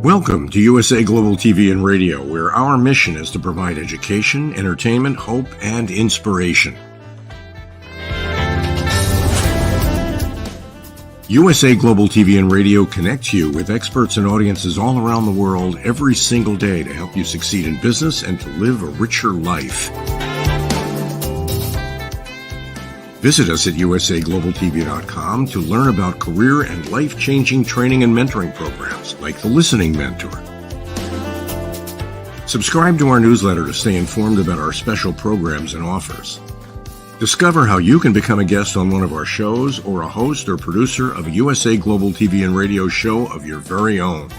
Welcome to USA Global TV and Radio, where our mission is to provide education, entertainment, hope, and inspiration. USA Global TV and Radio connects you with experts and audiences all around the world every single day to help you succeed in business and to live a richer life. Visit us at usaglobaltv.com to learn about career and life-changing training and mentoring programs like the Listening Mentor. Subscribe to our newsletter to stay informed about our special programs and offers. Discover how you can become a guest on one of our shows or a host or producer of a USA Global TV and Radio show of your very own.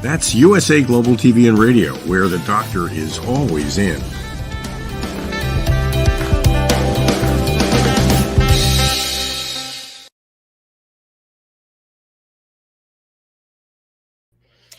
That's USA Global TV and Radio, where the doctor is always in.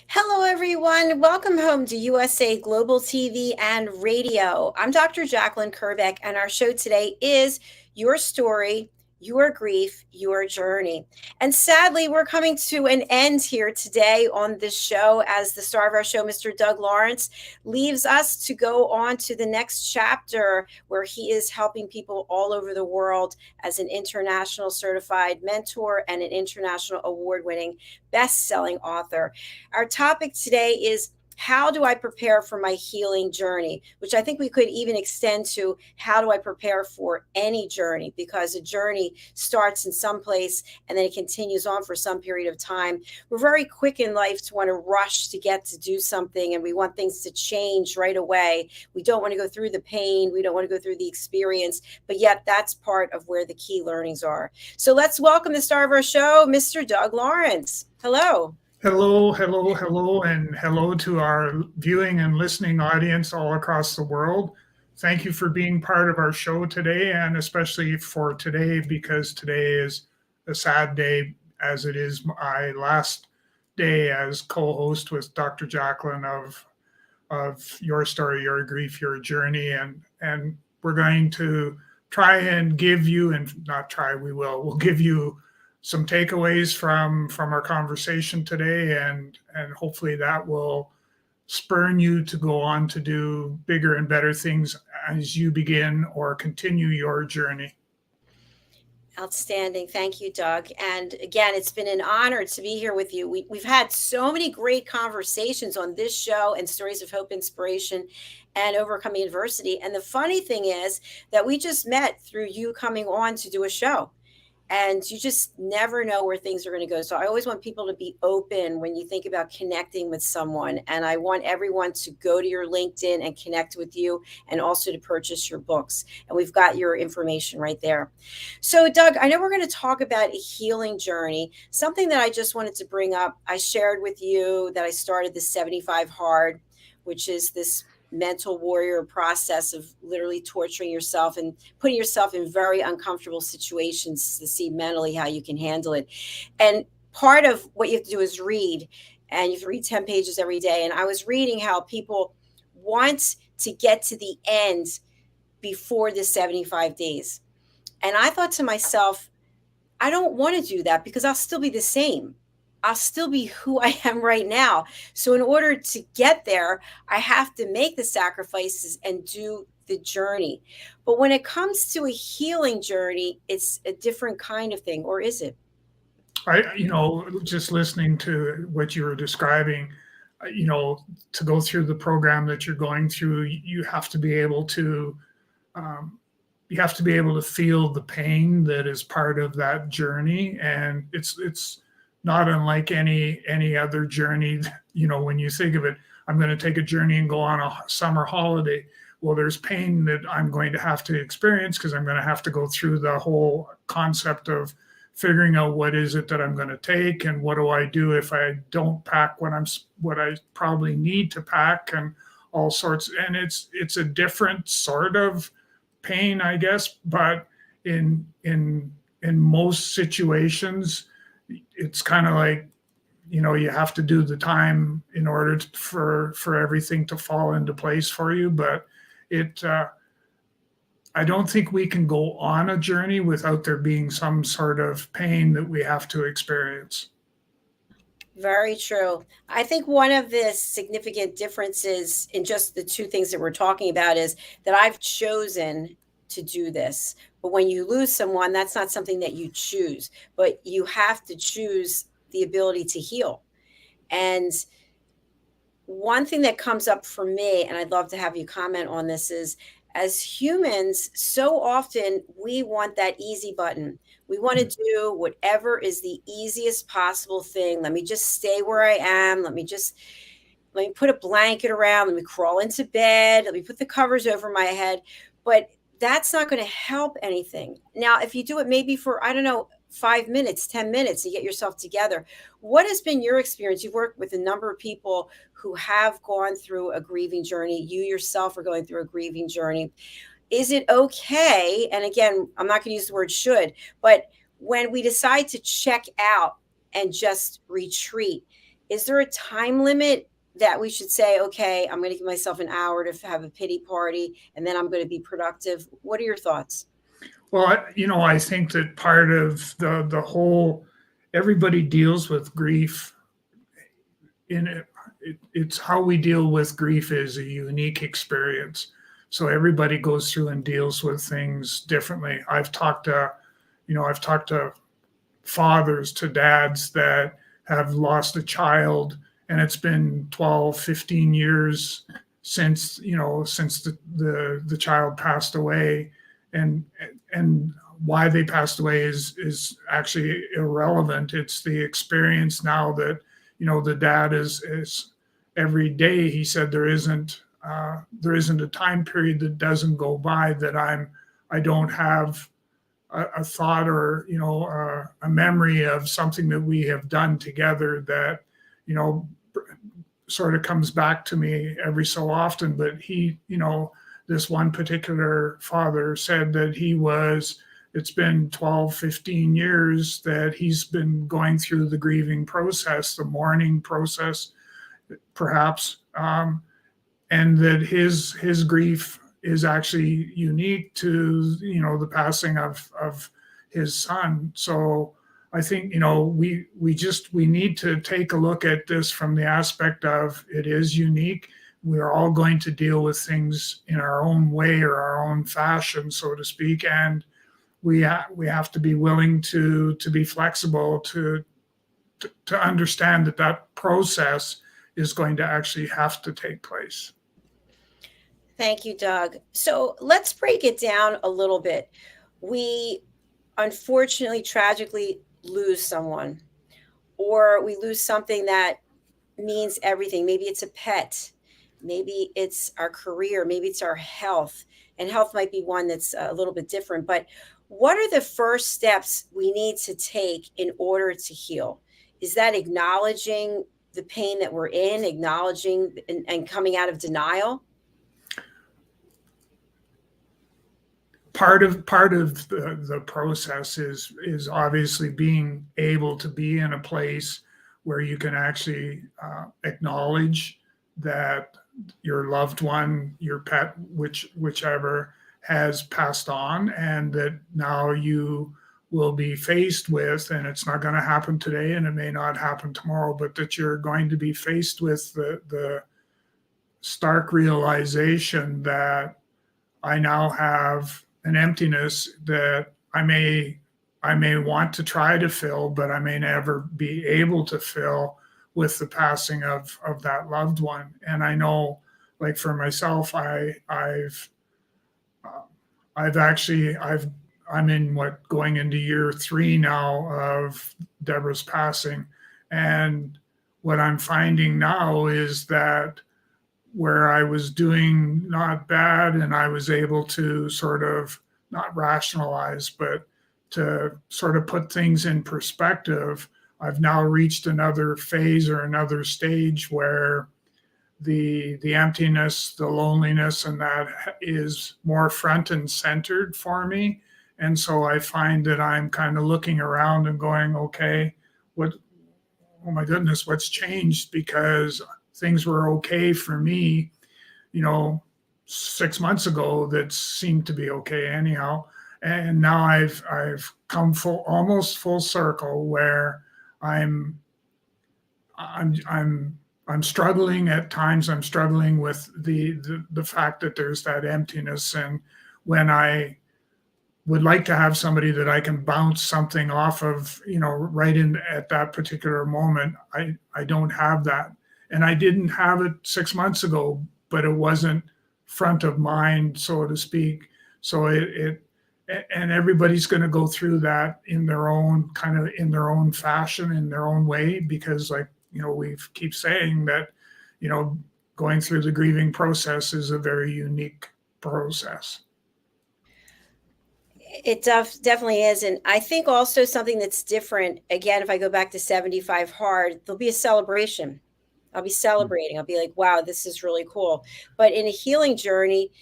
Hello, everyone. Welcome home to USA Global TV and Radio. I'm Dr. JACALYN KERBECK, and our show today is Your Story, Your Grief, Your Journey. And sadly, we're coming to an end here today on this show as the star of our show, Mr. Doug Lawrence, leaves us to go on to the next chapter where he is helping people all over the world as an international certified mentor and an international award-winning best-selling author. Our topic today is how do I prepare for my healing journey, which I think we could even extend to how do I prepare for any journey, because a journey starts in some place and then it continues on for some period of time. We're very quick in life to want to rush to get to do something, and we want things to change right away. We don't want to go through the pain. We don't want to go through the experience, but yet that's part of where the key learnings are. So let's welcome the star of our show, Mr. Doug Lawrence. Hello. Hello, and hello to our viewing and listening audience all across the world. Thank you for being part of our show today, and especially for today, because today is a sad day, as it is my last day as co-host with Dr. JACALYN of Your Story, Your Grief, Your Journey, and we're going to try and give you, and not try, we'll give you some takeaways from our conversation today, and hopefully that will spur you to go on to do bigger and better things as you begin or continue your journey. Outstanding. Thank you, Doug. And again, it's been an honor to be here with you. We've had so many great conversations on this show and stories of hope, inspiration, and overcoming adversity. And the funny thing is that we just met through you coming on to do a show. And you just never know where things are going to go. So I always want people to be open when you think about connecting with someone. And I want everyone to go to your LinkedIn and connect with you, and also to purchase your books. And we've got your information right there. So Doug, I know we're going to talk about a healing journey. Something that I just wanted to bring up. I shared with you that I started the 75 Hard, which is this mental warrior process of literally torturing yourself and putting yourself in very uncomfortable situations to see mentally how you can handle it. And part of what you have to do is read, and you have to read 10 pages every day. And I was reading how people want to get to the end before the 75 days. And I thought to myself, I don't want to do that, because I'll still be the same. I'll still be who I am right now. So in order to get there, I have to make the sacrifices and do the journey. But when it comes to a healing journey, it's a different kind of thing, or is it? Just listening to what you were describing, to go through the program that you're going through, you have to be able to feel the pain that is part of that journey. And it's not unlike any other journey. When you think of it, I'm going to take a journey and go on a summer holiday. Well, there's pain that I'm going to have to experience, because I'm going to have to go through the whole concept of figuring out what is it that I'm going to take, and what do I do if I don't pack what I probably need to pack, and all sorts. And it's a different sort of pain, I guess. But in most situations, it's kind of like, you have to do the time in order for everything to fall into place for you. But I don't think we can go on a journey without there being some sort of pain that we have to experience. Very true. I think one of the significant differences in just the two things that we're talking about is that I've chosen to do this. But when you lose someone, that's not something that you choose, but you have to choose the ability to heal. And one thing that comes up for me, and I'd love to have you comment on this, is as humans, so often we want that easy button. We want to do whatever is the easiest possible thing. Let me just stay where I am. Let me put a blanket around. Let me crawl into bed. Let me put the covers over my head. But that's not going to help anything. Now, if you do it maybe for, I don't know, 5 minutes, 10 minutes to get yourself together. What has been your experience? You've worked with a number of people who have gone through a grieving journey. You yourself are going through a grieving journey. Is it okay? And again, I'm not going to use the word should, but when we decide to check out and just retreat, is there a time limit that we should say, okay, I'm going to give myself an hour to have a pity party and then I'm going to be productive? What are your thoughts? Well, I think that part of the whole, everybody deals with grief in it. It's how we deal with grief is a unique experience. So everybody goes through and deals with things differently. I've talked to fathers, to dads that have lost a child, and it's been 12, 15 years since the child passed away, and why they passed away is actually irrelevant. It's the experience now that the dad is every day. He said there isn't a time period that doesn't go by that I don't have a thought or a memory of something that we have done together that sort of comes back to me every so often. But this one particular father said that it's been 12, 15 years that he's been going through the grieving process, the mourning process, perhaps, and that his grief is actually unique to the passing of his son. So I think we need to take a look at this from the aspect of it is unique. We're all going to deal with things in our own way or our own fashion, so to speak, and we have to be willing to be flexible to understand that process is going to actually have to take place. Thank you, Doug. So let's break it down a little bit. We unfortunately, tragically lose someone, or we lose something that means everything. Maybe it's a pet, maybe it's our career, maybe it's our health. And health might be one that's a little bit different. But what are the first steps we need to take in order to heal? Is that acknowledging the pain that we're in, acknowledging and coming out of denial? Part of the process is obviously being able to be in a place where you can actually acknowledge that your loved one, your pet, whichever, has passed on, and that now you will be faced with, and it's not going to happen today and it may not happen tomorrow, but that you're going to be faced with the stark realization that I now have an emptiness that I may want to try to fill, but I may never be able to fill with the passing of that loved one. And I know, like for myself, I'm in going into year 3 now of Deborah's passing, and what I'm finding now is that where I was doing not bad and I was able to sort of not rationalize, but to sort of put things in perspective, I've now reached another phase or another stage where the emptiness, the loneliness, and that is more front and centered for me. And so I find that I'm kind of looking around and going, okay, oh my goodness, what's changed? Because things were okay for me, 6 months ago that seemed to be okay anyhow. And now I've come almost full circle where I'm I'm struggling at times. I'm struggling with the fact that there's that emptiness, and when I would like to have somebody that I can bounce something off of, right in at that particular moment, I don't have that, and I didn't have it 6 months ago, but it wasn't front of mind, so to speak. So and everybody's going to go through that in their own fashion, in their own way, because we keep saying that, going through the grieving process is a very unique process. It definitely is. And I think also something that's different, again, if I go back to 75 hard, there'll be a celebration. I'll be celebrating. I'll be like, wow, this is really cool. But in a healing journey,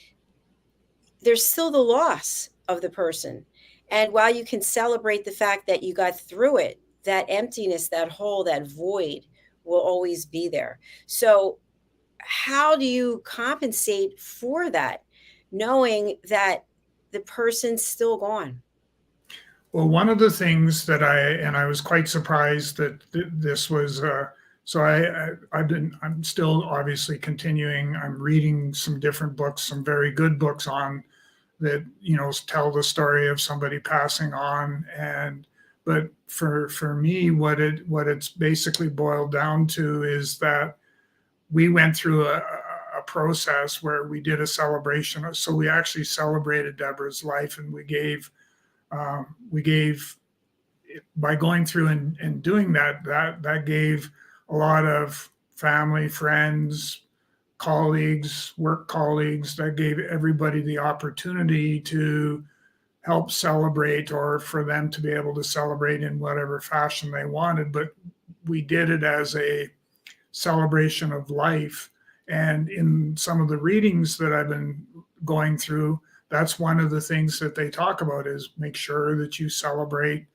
there's still the loss of the person. And while you can celebrate the fact that you got through it, that emptiness, that hole, that void will always be there. So how do you compensate for that, knowing that the person's still gone? Well, one of the things that I was quite surprised that this was, I'm still obviously continuing. I'm reading some different books, some very good books on that, tell the story of somebody passing on. But for me, what it's basically boiled down to is that we went through a process where we did a celebration. So we actually celebrated Deborah's life, and we gave by going through and doing that gave a lot of family, friends, colleagues, work colleagues, that gave everybody the opportunity to help celebrate, or for them to be able to celebrate in whatever fashion they wanted. But we did it as a celebration of life. And in some of the readings that I've been going through, that's one of the things that they talk about, is make sure that you celebrate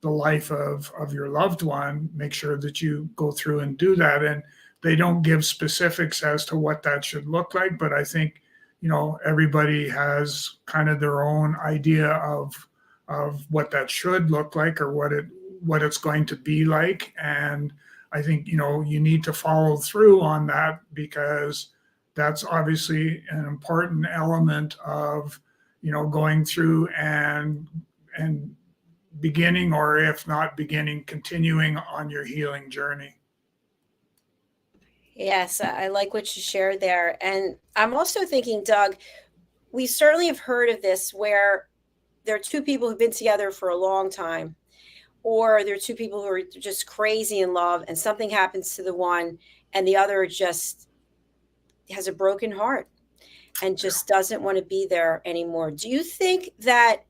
the life of your loved one. Make sure that you go through and do that. And they don't give specifics as to what that should look like, but I think, everybody has kind of their own idea of what that should look like, or what it's going to be like. And I think, you need to follow through on that, because that's obviously an important element of, going through and beginning, or if not beginning, continuing on your healing journey. Yes, I like what you shared there. And I'm also thinking, Doug, we certainly have heard of this where there are two people who've been together for a long time, or there are two people who are just crazy in love, and something happens to the one and the other just has a broken heart and just doesn't want to be there anymore. Do you think that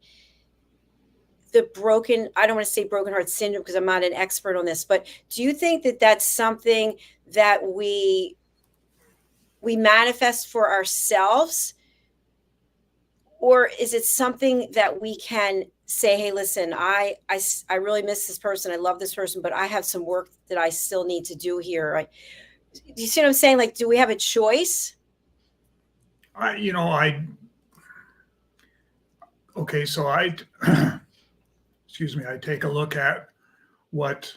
I don't want to say broken heart syndrome, because I'm not an expert on this, but do you think that that's something that we manifest for ourselves? Or is it something that we can say, hey, listen, I really miss this person. I love this person, but I have some work that I still need to do here. Do you see what I'm saying? Like, do we have a choice? Excuse me, I take a look at what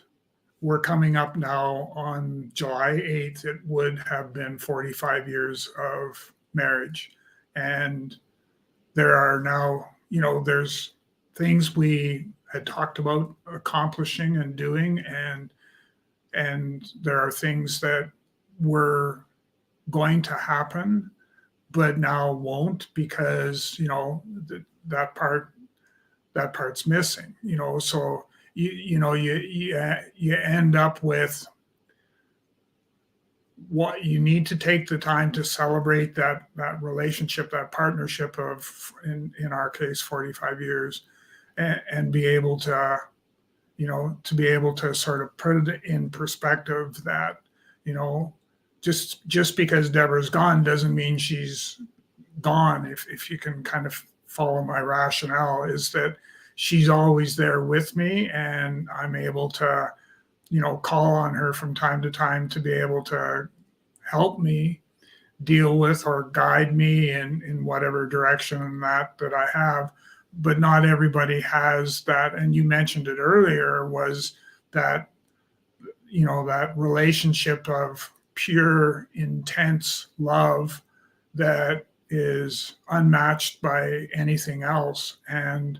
we're coming up now on July 8th. It would have been 45 years of marriage. And there are now, there's things we had talked about accomplishing and doing, and there are things that were going to happen, but now won't, because, that part's missing, so you end up with what you need to take the time to celebrate that relationship, that partnership of, in our case, 45 years, and be able to, to be able to sort of put it in perspective that, just because Deborah's gone doesn't mean she's gone. If you can kind of follow my rationale, is that she's always there with me, and I'm able to, call on her from time to time to be able to help me deal with or guide me in whatever direction that I have. But not everybody has that. And you mentioned it earlier, was that, that relationship of pure, intense love that is unmatched by anything else. And,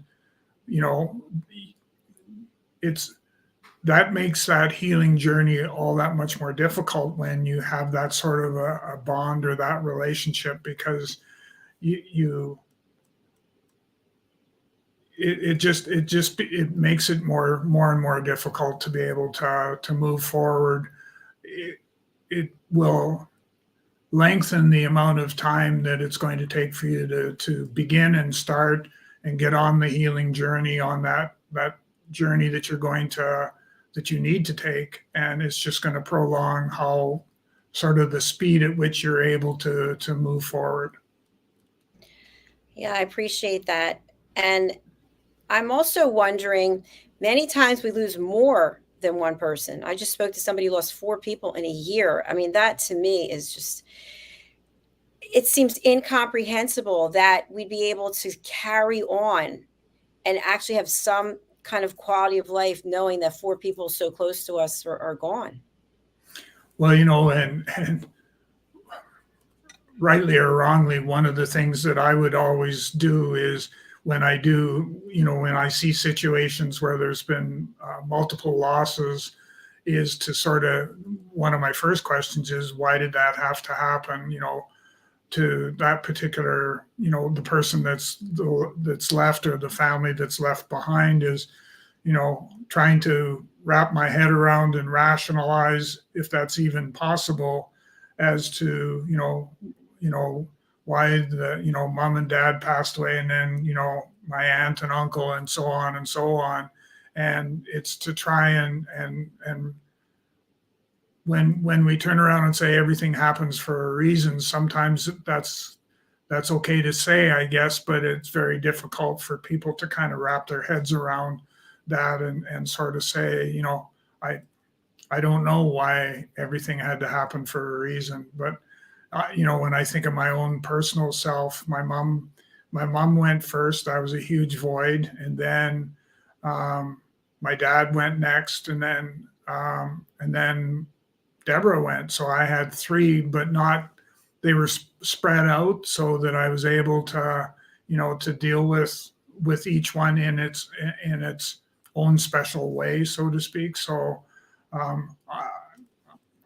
that makes that healing journey all that much more difficult when you have that sort of a bond or that relationship, because it makes it more and more difficult to be able to move forward. It will lengthen the amount of time that it's going to take for you to begin and start and get on the healing journey, on that journey that you need to take. And it's just going to prolong how sort of the speed at which you're able to move forward. Yeah, I appreciate that. And I'm also wondering, many times we lose more than one person. I just spoke to somebody who lost 4 people in a year. I mean, that to me is just, it seems incomprehensible that we'd be able to carry on and actually have some kind of quality of life knowing that 4 people so close to us are gone. Well, and rightly or wrongly, one of the things that I would always do is, when I see situations where there's been multiple losses, is to sort of, one of my first questions is, why did that have to happen? To that particular, the person that's left, or the family that's left behind, is, trying to wrap my head around and rationalize, if that's even possible, as to, why the, mom and dad passed away, and then, my aunt and uncle, and so on and so on. And it's to try and when we turn around and say everything happens for a reason, sometimes that's okay to say, I guess, but it's very difficult for people to kind of wrap their heads around that, and sort of say, I don't know why everything had to happen for a reason. But when I think of my own personal self, my mom went first. I was a huge void, and then my dad went next, and then Deborah went. So I had 3, but they were spread out, so that I was able to, to deal with each one in its own special way, so to speak. So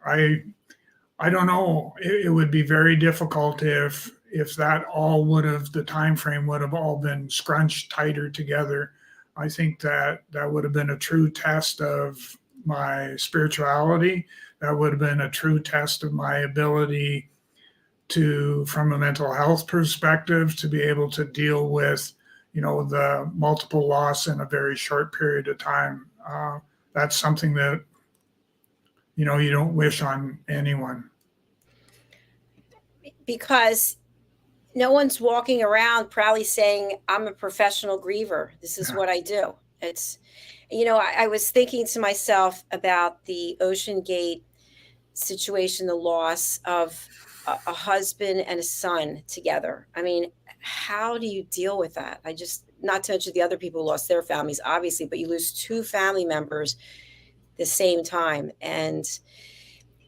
I don't know. It would be very difficult if that all the time frame would have all been scrunched tighter together. I think that would have been a true test of my spirituality. That would have been a true test of my ability to, from a mental health perspective, to be able to deal with, the multiple loss in a very short period of time. That's something that, you don't wish on anyone. Because no one's walking around proudly saying, I'm a professional griever. This is what I do. It's, I was thinking to myself about the Ocean Gate situation, the loss of a husband and a son together. I mean, how do you deal with that? Not to mention the other people who lost their families, obviously, but you lose 2 family members the same time. And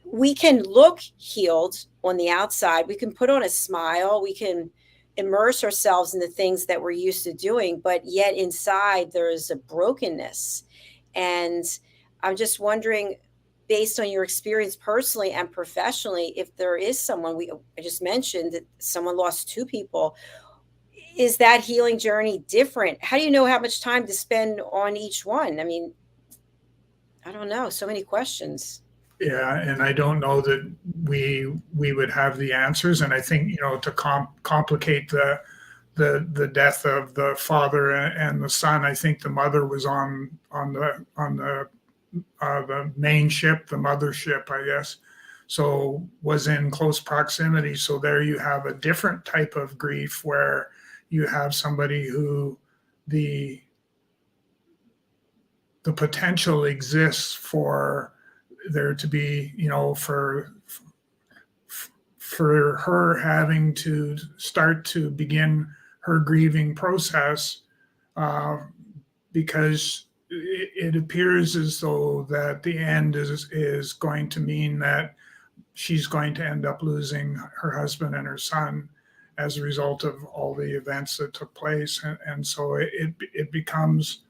we can look healed on the outside. We can put on a smile. We can immerse ourselves in the things that we're used to doing, but yet inside there is a brokenness. And I'm just wondering, based on your experience personally and professionally, if there is someone, I just mentioned that someone lost 2 people, is that healing journey different? How do you know how much time to spend on each one? I mean, I don't know. So many questions. Yeah, and I don't know that we would have the answers. And I think, to complicate the death of the father and the son, I think the mother was on the main ship, the mothership, I guess. So was in close proximity. So there you have a different type of grief, where you have somebody who the potential exists for there to be, for her having to start to begin her grieving process, because it appears as though that the end is going to mean that she's going to end up losing her husband and her son as a result of all the events that took place. And so it becomes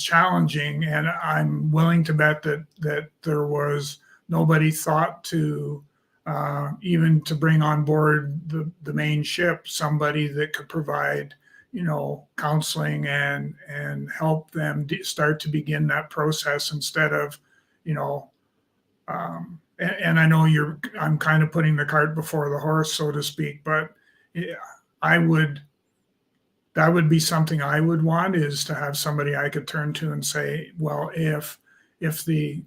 challenging. And I'm willing to bet that there was nobody thought to even to bring on board the main ship, somebody that could provide, counseling and help them start to begin that process instead of, and I know I'm kind of putting the cart before the horse, so to speak, but that would be something I would want, is to have somebody I could turn to and say, well, if the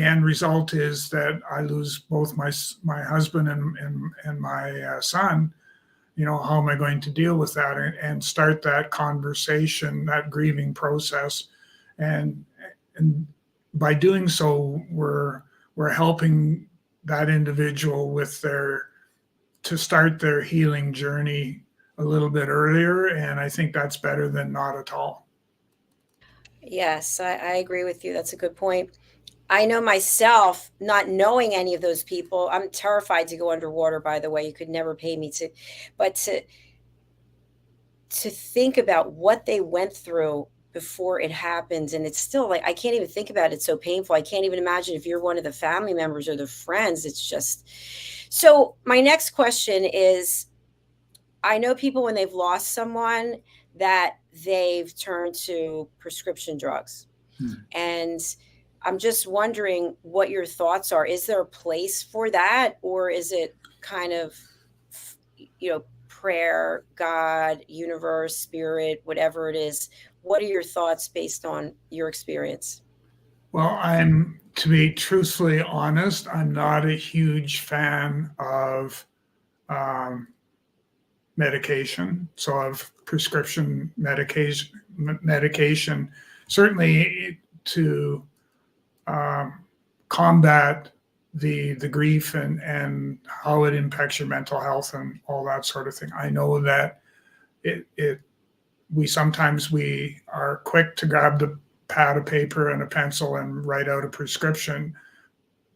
end result is that I lose both my husband and my son, how am I going to deal with that, and start that conversation, that grieving process. And by doing so, we're helping that individual to start their healing journey a little bit earlier. And I think that's better than not at all. Yes, I agree with you. That's a good point. I know myself, not knowing any of those people, I'm terrified to go underwater, by the way. You could never pay me but to think about what they went through before it happens. And it's still like, I can't even think about it. It's so painful. I can't even imagine if you're one of the family members or the friends. It's just, so my next question is, I know people, when they've lost someone, that they've turned to prescription drugs. And I'm just wondering what your thoughts are. Is there a place for that? Or is it kind of, prayer, God, universe, spirit, whatever it is? What are your thoughts based on your experience? Well, to be truthfully honest, I'm not a huge fan of medication. So of prescription medication, certainly to combat the grief and how it impacts your mental health and all that sort of thing. I know that we sometimes are quick to grab the pad of paper and a pencil and write out a prescription,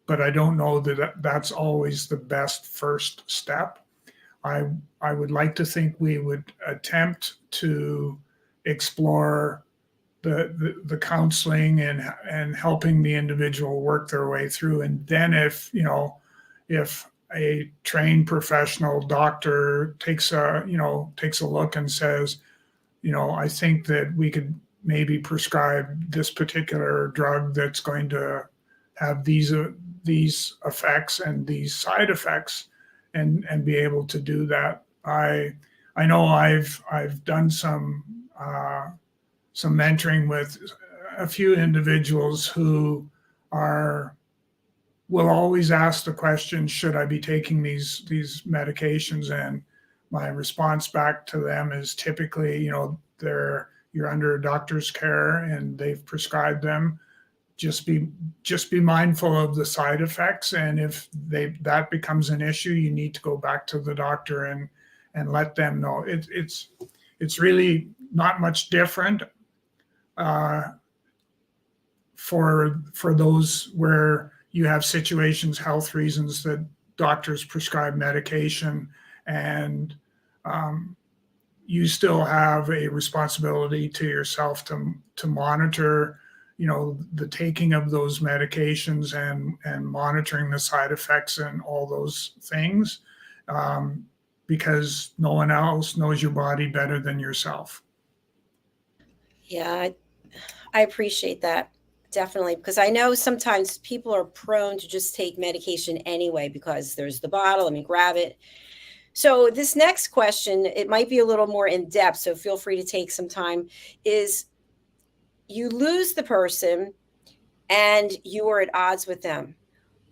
but I don't know that that's always the best first step. I would like to think we would attempt to explore the counseling and helping the individual work their way through. And then if a trained professional doctor takes a look and says, I think that we could maybe prescribe this particular drug that's going to have these effects and these side effects, and be able to do that. I know I've done some mentoring with a few individuals who will always ask the question, should I be taking these medications? And my response back to them is typically, you're under a doctor's care and they've prescribed them. Just be mindful of the side effects, and if that becomes an issue, you need to go back to the doctor and let them know. It's really not much different for those where you have situations, health reasons, that doctors prescribe medication, and you still have a responsibility to yourself to monitor the taking of those medications and monitoring the side effects and all those things, because no one else knows your body better than yourself. Yeah, I appreciate that. Definitely, because I know sometimes people are prone to just take medication anyway because there's the bottle, let me grab it. So this next question, it might be a little more in depth, so feel free to take some time, is you lose the person and you are at odds with them,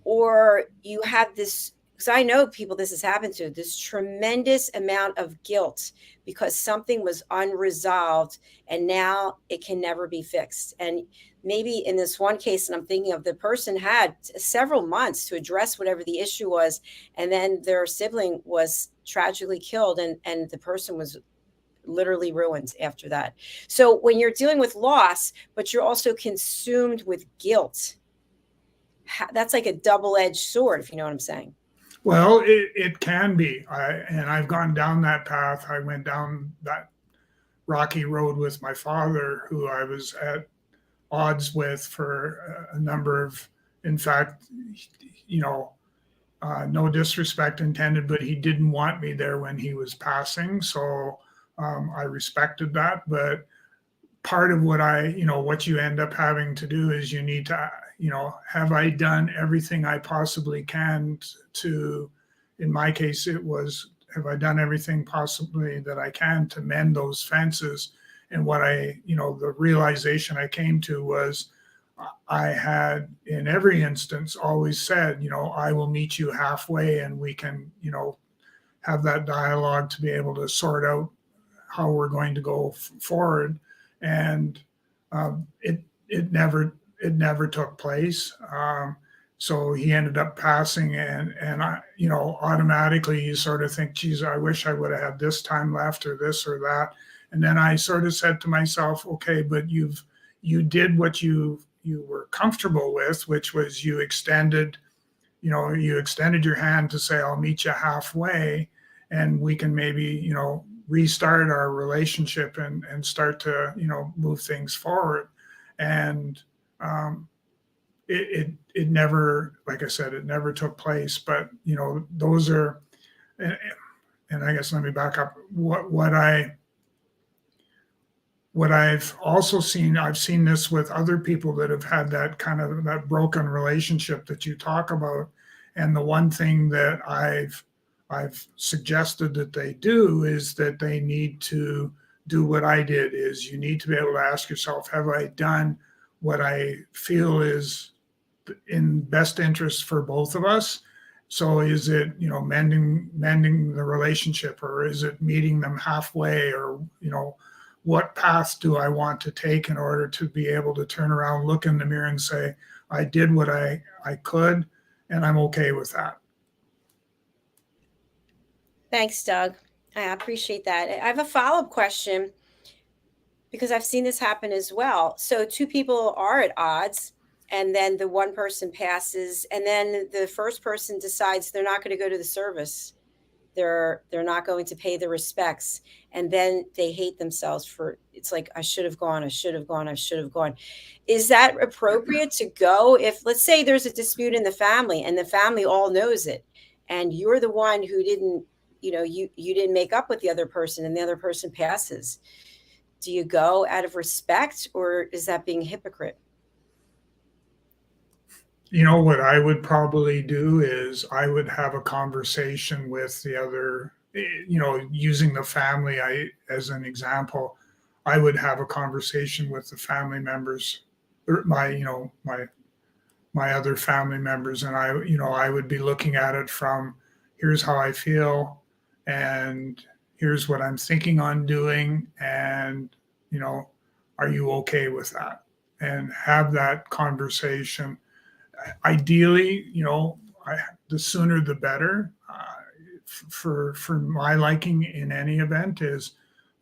or you have this, because I know people this has happened to, this tremendous amount of guilt because something was unresolved and now it can never be fixed. And maybe in this one case, and I'm thinking of, the person had several months to address whatever the issue was, and then their sibling was tragically killed, and the person was literally ruined after that. So when you're dealing with loss, but you're also consumed with guilt, that's like a double-edged sword, if you know what I'm saying. Well, it can be. And I've gone down that path. I went down that rocky road with my father, who I was at odds with for a number of, in fact, no disrespect intended, but he didn't want me there when he was passing. So I respected that. But part of what you end up having to do is you need to, have I done everything I possibly can to, in my case, it was, have I done everything possibly that I can to mend those fences? And what the realization I came to was I had in every instance always said, I will meet you halfway and we can, have that dialogue to be able to sort out how we're going to go forward. And it never took place. So he ended up passing, and I, automatically you sort of think, geez, I wish I would have had this time left or this or that. And then I sort of said to myself, okay, but you did what you were comfortable with, which was you extended your hand to say, I'll meet you halfway and we can maybe, restart our relationship and start to, move things forward. And it never, like I said, it never took place. But, those are, and I guess let me back up. What I've also seen, I've seen this with other people that have had that kind of that broken relationship that you talk about. And the one thing that I've suggested that they do is that they need to do what I did, is you need to be able to ask yourself, have I done what I feel is in best interest for both of us? So is it, mending the relationship, or is it meeting them halfway, or, what path do I want to take in order to be able to turn around, look in the mirror and say, I did what I could, and I'm okay with that. Thanks, Doug. I appreciate that. I have a follow-up question because I've seen this happen as well. So two people are at odds, and then the one person passes, and then the first person decides they're not going to go to the service. They're not going to pay the respects. And then they hate themselves for, it's like, I should have gone. Is that appropriate to go? If, let's say there's a dispute in the family and the family all knows it, and you're the one who didn't, you didn't make up with the other person and the other person passes. Do you go out of respect, or is that being a hypocrite? What I would probably do is I would have a conversation with the other, using the family as an example. I would have a conversation with the family members, or my other family members, and I would be looking at it from, here's how I feel, and here's what I'm thinking on doing, and are you okay with that? And have that conversation. Ideally, the sooner the better. For my liking, in any event, is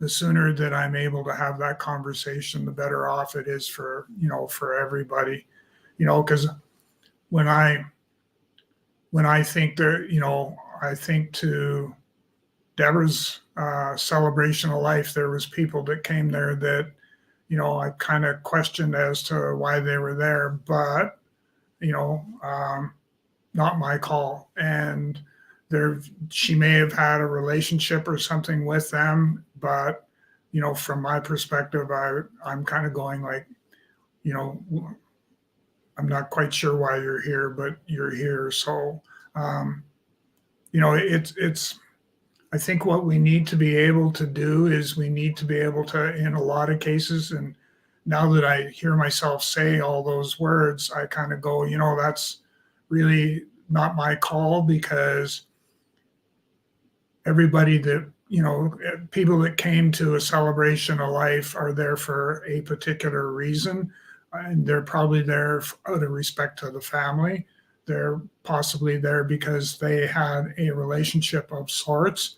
the sooner that I'm able to have that conversation, the better off it is for everybody. Because when I think that, I think to Deborah's celebration of life, there was people that came there that I kind of questioned as to why they were there, but not my call. And she may have had a relationship or something with them, but from my perspective, I'm kind of going like, I'm not quite sure why you're here, but you're here. So it's I think what we need to be able to do is we need to be able to, in a lot of cases, and now that I hear myself say all those words, I kind of go, that's really not my call, because everybody that, people that came to a celebration of life are there for a particular reason. And they're probably there out of respect to the family. They're possibly there because they had a relationship of sorts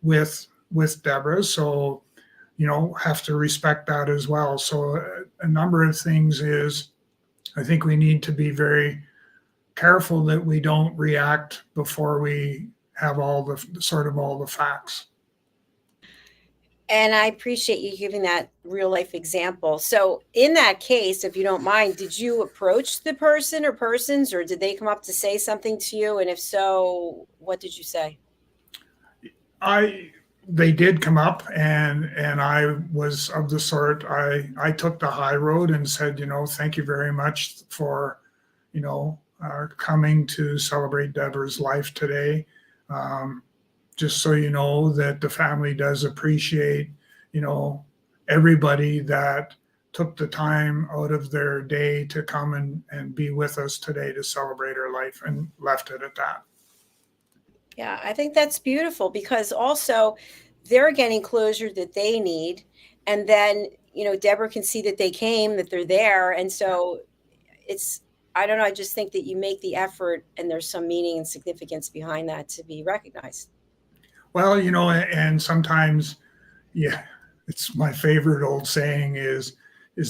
with Deborah. So have to respect that as well. So a number of things is, I think we need to be very careful that we don't react before we have all the facts. And I appreciate you giving that real life example. So in that case, if you don't mind, did you approach the person or persons, or did they come up to say something to you? And if so, what did you say? They did come up, and I was of the sort, I took the high road and said, thank you very much for, coming to celebrate Deborah's life today. Just so you know that the family does appreciate, everybody that took the time out of their day to come and be with us today to celebrate her life, and left it at that. Yeah, I think that's beautiful, because also they're getting closure that they need. And then, Deborah can see that they came, that they're there. And so I don't know, I just think that you make the effort and there's some meaning and significance behind that to be recognized. Well, and sometimes, yeah, it's my favorite old saying is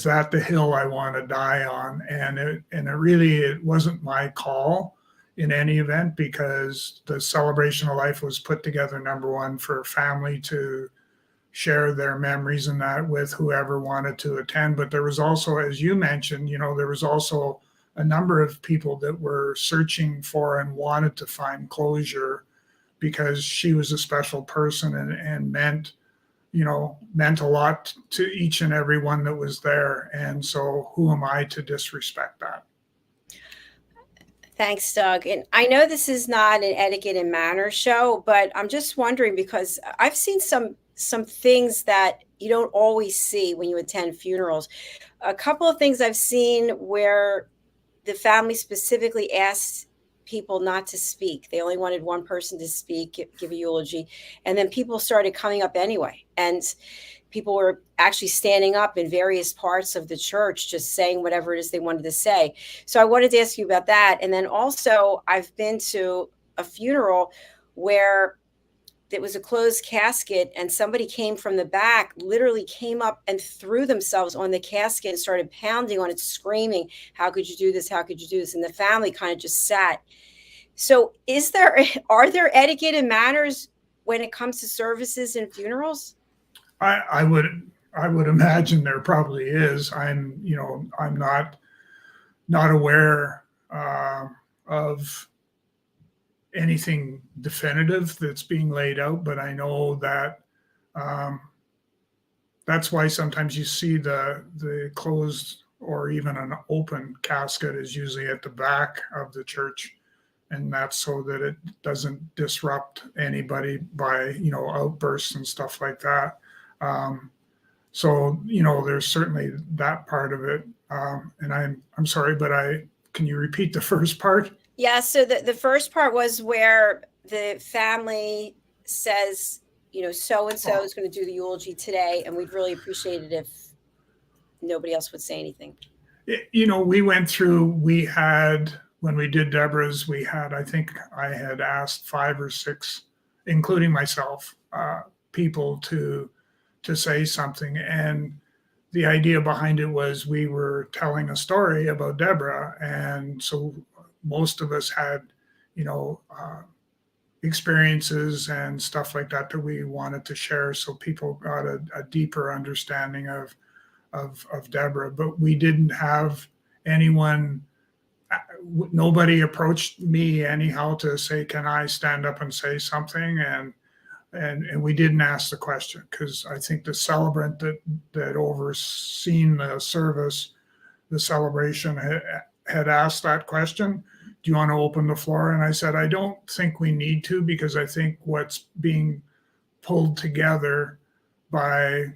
that the hill I want to die on? And it wasn't my call in any event, because the celebration of life was put together, number one, for family to share their memories and that with whoever wanted to attend. But there was also, as you mentioned, there was also a number of people that were searching for and wanted to find closure, because she was a special person and meant a lot to each and every one that was there. And so who am I to disrespect that? Thanks, Doug. And I know this is not an etiquette and manners show, but I'm just wondering, because I've seen some things that you don't always see when you attend funerals. A couple of things I've seen where the family specifically asked people not to speak. They only wanted one person to speak, give a eulogy, and then people started coming up anyway. And people were actually standing up in various parts of the church, just saying whatever it is they wanted to say. So I wanted to ask you about that. And then also, I've been to a funeral where it was a closed casket, and somebody came from the back, literally came up and threw themselves on the casket and started pounding on it, screaming, "How could you do this? How could you do this?" And the family kind of just sat. So are there etiquette and manners when it comes to services and funerals? I would imagine there probably is. I'm not aware of anything definitive that's being laid out, but I know that that's why sometimes you see the closed or even an open casket is usually at the back of the church, and that's so that it doesn't disrupt anybody by outbursts and stuff like that. So there's certainly that part of it. And I'm sorry, but can you repeat the first part? Yeah. So the first part was where the family says, so and so is going to do the eulogy today, and we'd really appreciate it if nobody else would say anything. We went through. When we did Deborah's, I think I had asked 5 or 6, including myself, people to say something. And the idea behind it was we were telling a story about Deborah. And so most of us had, experiences and stuff like that we wanted to share. So people got a deeper understanding of Deborah, but we didn't have anyone, nobody approached me anyhow to say, can I stand up and say something? And we didn't ask the question, because I think the celebrant that overseen the service, the celebration, had asked that question. Do you want to open the floor? And I said, I don't think we need to, because I think what's being pulled together by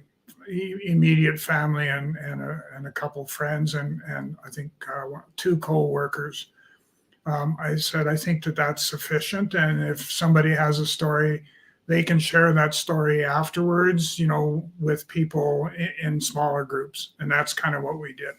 immediate family and a couple friends and I think 2 co-workers. I said, I think that's sufficient. And if somebody has a story, they can share that story afterwards, with people in smaller groups. And that's kind of what we did.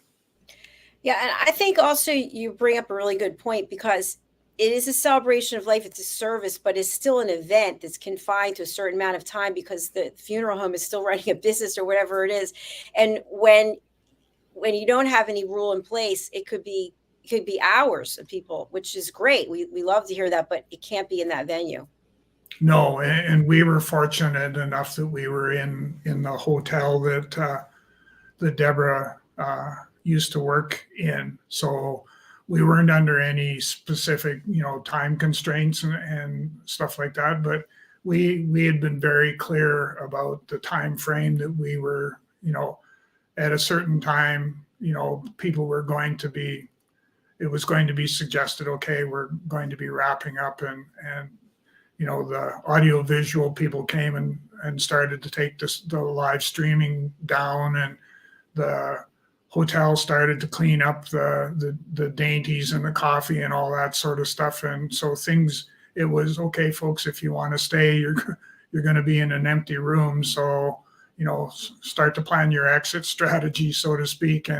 Yeah. And I think also you bring up a really good point, because it is a celebration of life. It's a service, but it's still an event that's confined to a certain amount of time because the funeral home is still running a business or whatever it is. And when you don't have any rule in place, it could be hours of people, which is great. We love to hear that, but it can't be in that venue. No, and we were fortunate enough that we were in the hotel that Deborah used to work in. So we weren't under any specific, time constraints and stuff like that. But we had been very clear about the time frame that we were, at a certain time, people were going to be, it was going to be suggested, okay, we're going to be wrapping up, and the audio visual people came and started to take the live streaming down, and the hotel started to clean up the dainties and the coffee and all that sort of stuff. And so it was okay, folks, if you want to stay, you're going to be in an empty room. So, start to plan your exit strategy, so to speak.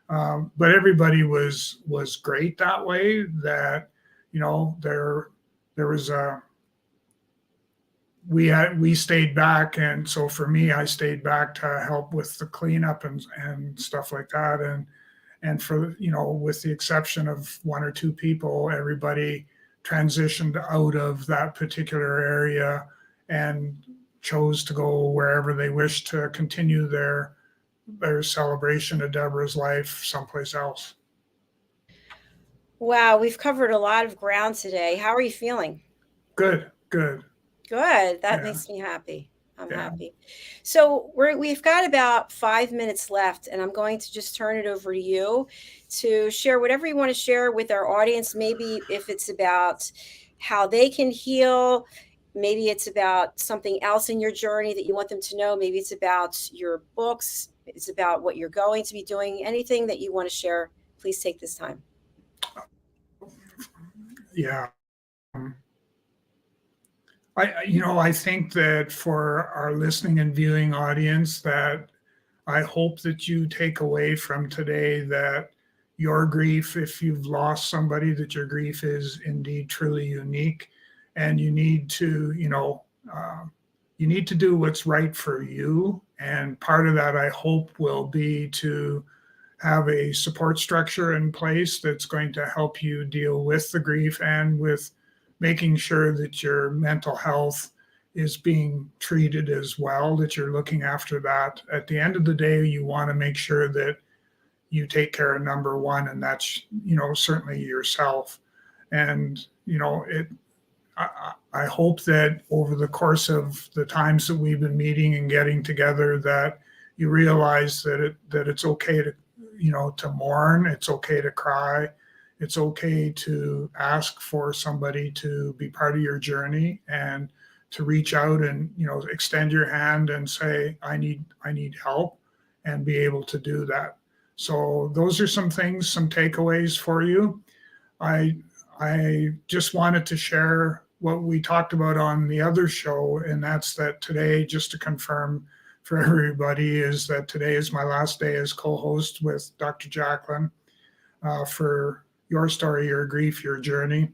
But everybody was great that way, that, there was we stayed back. And so for me, I stayed back to help with the cleanup and stuff like that. And for, with the exception of one or two people, everybody transitioned out of that particular area and chose to go wherever they wished to continue their celebration of Deborah's life someplace else. Wow, we've covered a lot of ground today. How are you feeling? Good. Good. That makes me happy. I'm happy. So we've got about 5 minutes left, and I'm going to just turn it over to you to share whatever you want to share with our audience. Maybe if it's about how they can heal, maybe it's about something else in your journey that you want them to know. Maybe it's about your books. It's about what you're going to be doing. Anything that you want to share, please take this time. Yeah. I think that for our listening and viewing audience, that I hope that you take away from today that your grief, if you've lost somebody, that your grief is indeed truly unique, and you need to, do what's right for you. And part of that, I hope, will be to have a support structure in place that's going to help you deal with the grief and with making sure that your mental health is being treated as well, that you're looking after that. At the end of the day, you want to make sure that you take care of number one, and that's, certainly yourself. And, I hope that over the course of the times that we've been meeting and getting together, that you realize that it's okay to, to mourn. It's okay to cry. It's okay to ask for somebody to be part of your journey, and to reach out and, extend your hand and say, I need help, and be able to do that. So those are some things, some takeaways for you. I just wanted to share what we talked about on the other show, and that's that today, just to confirm for everybody, is that today is my last day as co-host with Dr. JACALYN for Your Story, Your Grief, Your Journey.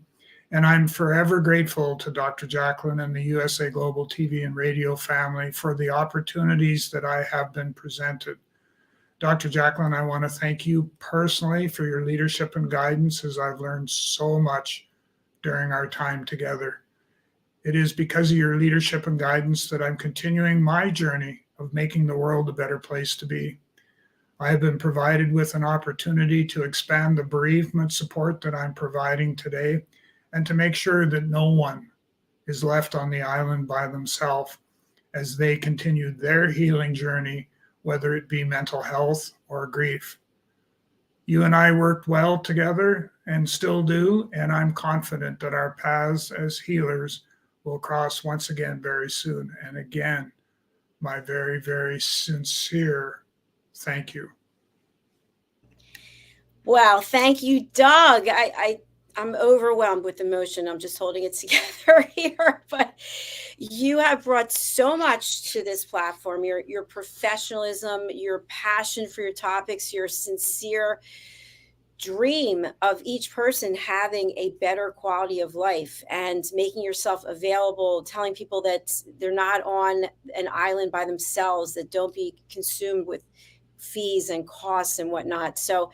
And I'm forever grateful to Dr. JACALYN and the USA Global TV and Radio family for the opportunities that I have been presented. Dr. JACALYN, I want to thank you personally for your leadership and guidance, as I've learned so much during our time together. It is because of your leadership and guidance that I'm continuing my journey of making the world a better place to be. I have been provided with an opportunity to expand the bereavement support that I'm providing today, and to make sure that no one is left on the island by themselves as they continue their healing journey, whether it be mental health or grief. You and I worked well together and still do, and I'm confident that our paths as healers will cross once again very soon. And again, my very, very sincere thank you. Wow, thank you, Doug. I'm overwhelmed with emotion. I'm just holding it together here, but you have brought so much to this platform. Your professionalism, your passion for your topics, your sincere dream of each person having a better quality of life and making yourself available, telling people that they're not on an island by themselves, that don't be consumed with fees and costs and whatnot. So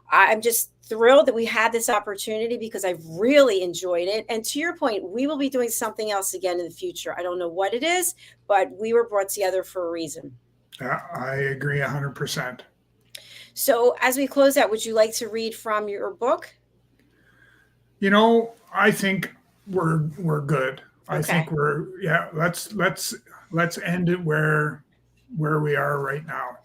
I'm just thrilled that we had this opportunity because I've really enjoyed it. And to your point, we will be doing something else again in the future. I don't know what it is, but we were brought together for a reason. I agree 100%. So as we close out, would you like to read from your book? I think we're good. Okay. I think let's end it where we are right now.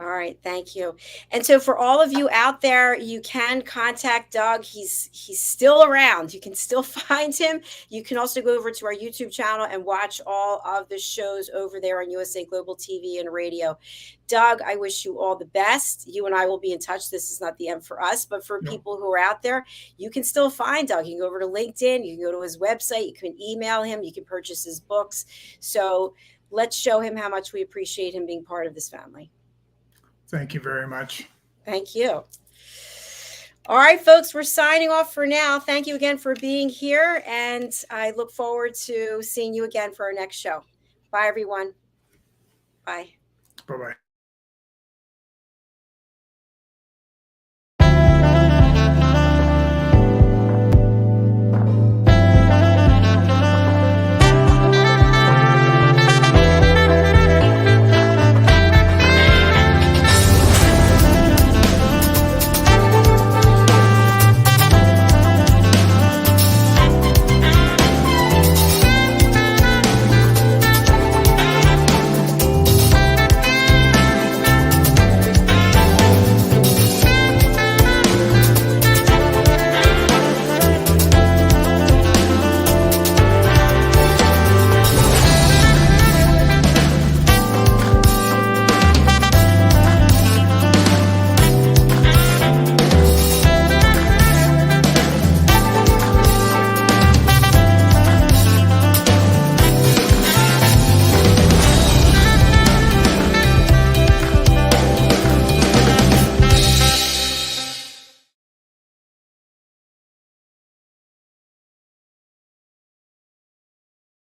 All right, thank you. And so for all of you out there, you can contact Doug. He's still around. You can still find him. You can also go over to our YouTube channel and watch all of the shows over there on USA Global TV and radio. Doug, I wish you all the best. You and I will be in touch. This is not the end for us, but for people who are out there, you can still find Doug. You can go over to LinkedIn. You can go to his website. You can email him. You can purchase his books. So let's show him how much we appreciate him being part of this family. Thank you very much. Thank you. All right, folks, we're signing off for now. Thank you again for being here, and I look forward to seeing you again for our next show. Bye, everyone. Bye. Bye-bye.